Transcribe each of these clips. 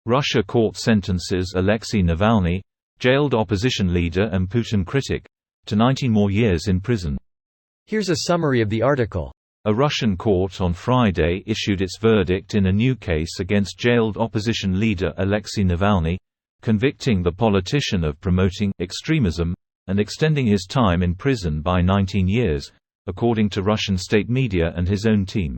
Russia court sentences Alexey Navalny, jailed opposition leader and Putin critic, to 19 more years in prison. Here's a summary of the article. A Russian court on Friday issued its verdict in a new case against jailed opposition leader Alexey Navalny, convicting the politician of promoting extremism and extending his time in prison by 19 years, according to Russian state media and his own team.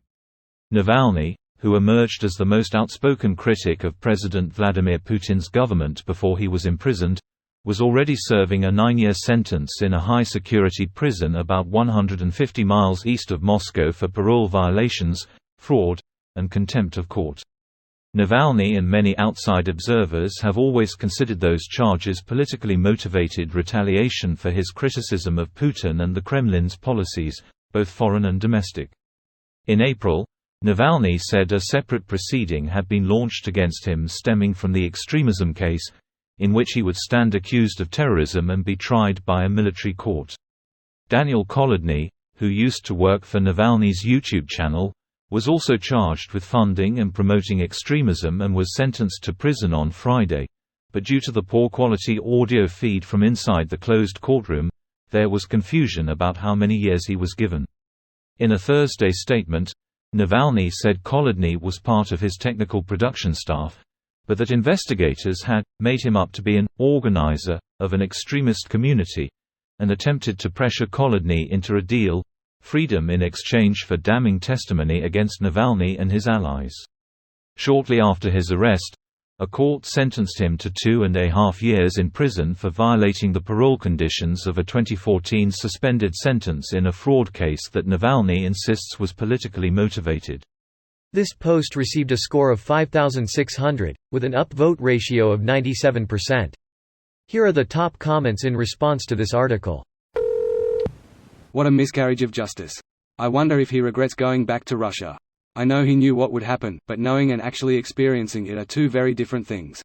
Navalny, who emerged as the most outspoken critic of President Vladimir Putin's government before he was imprisoned, was already serving a 9-year sentence in a high-security prison about 150 miles east of Moscow for parole violations, fraud, and contempt of court. Navalny and many outside observers have always considered those charges politically motivated retaliation for his criticism of Putin and the Kremlin's policies, both foreign and domestic. In April, Navalny said a separate proceeding had been launched against him stemming from the extremism case, in which he would stand accused of terrorism and be tried by a military court. Daniel Kolodny, who used to work for Navalny's YouTube channel, was also charged with funding and promoting extremism and was sentenced to prison on Friday, but due to the poor quality audio feed from inside the closed courtroom, there was confusion about how many years he was given. In a Thursday statement, Navalny said Kolodny was part of his technical production staff, but that investigators had made him up to be an organizer of an extremist community, and attempted to pressure Kolodny into a deal, freedom in exchange for damning testimony against Navalny and his allies. Shortly after his arrest, a court sentenced him to 2.5 years in prison for violating the parole conditions of a 2014 suspended sentence in a fraud case that Navalny insists was politically motivated. This post received a score of 5,600, with an upvote ratio of 97%. Here are the top comments in response to this article. What a miscarriage of justice. I wonder if he regrets going back to Russia. I know he knew what would happen, but knowing and actually experiencing it are two very different things.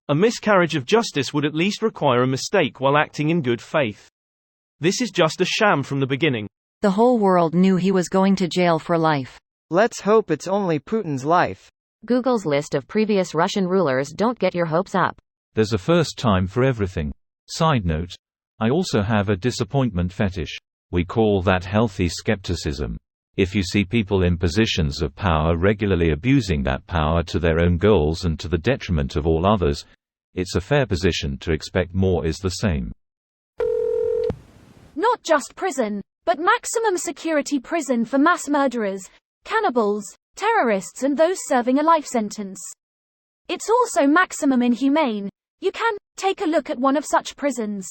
A miscarriage of justice would at least require a mistake while acting in good faith. This is just a sham from the beginning. The whole world knew he was going to jail for life. Let's hope it's only Putin's life. Google's list of previous Russian rulers. Don't get your hopes up. There's a first time for everything. Side note, I also have a disappointment fetish. We call that healthy skepticism. If you see people in positions of power regularly abusing that power to their own goals and to the detriment of all others, it's a fair position to expect more is the same. Not just prison, but maximum security prison for mass murderers, cannibals, terrorists and those serving a life sentence. It's also maximum inhumane. You can take a look at one of such prisons.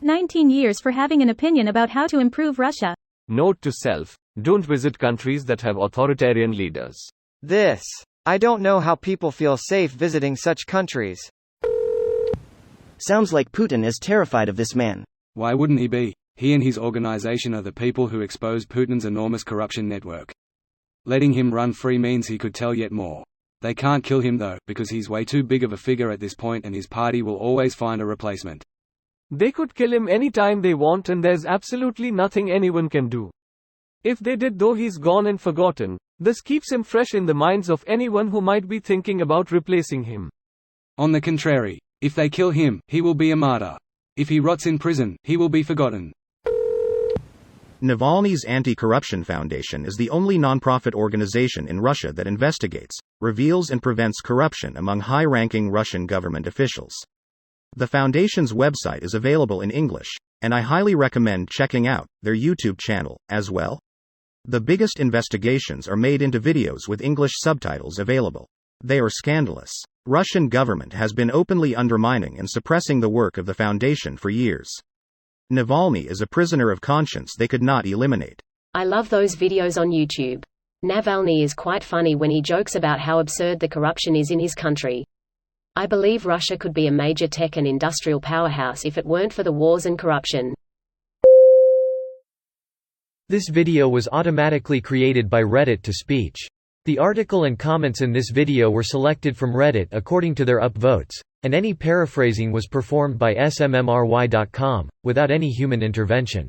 19 years for having an opinion about how to improve Russia. Note to self: don't visit countries that have authoritarian leaders. I don't know how people feel safe visiting such countries. Sounds like Putin is terrified of this man. Why wouldn't he be? He and his organization are the people who expose Putin's enormous corruption network. Letting him run free means he could tell yet more. They can't kill him though, because he's way too big of a figure at this point and his party will always find a replacement. They could kill him anytime they want and there's absolutely nothing anyone can do. If they did, though, he's gone and forgotten. This keeps him fresh in the minds of anyone who might be thinking about replacing him. On the contrary, if they kill him, he will be a martyr. If he rots in prison, he will be forgotten. Navalny's Anti-Corruption Foundation is the only non-profit organization in Russia that investigates, reveals and prevents corruption among high-ranking Russian government officials. The foundation's website is available in English, and I highly recommend checking out their YouTube channel as well. The biggest investigations are made into videos with English subtitles available. They are scandalous. Russian government has been openly undermining and suppressing the work of the foundation for years. Navalny is a prisoner of conscience they could not eliminate. I love those videos on YouTube. Navalny is quite funny when he jokes about how absurd the corruption is in his country. I believe Russia could be a major tech and industrial powerhouse if it weren't for the wars and corruption. This video was automatically created by Reddit to speech. The article and comments in this video were selected from Reddit according to their upvotes, and any paraphrasing was performed by smmry.com, without any human intervention.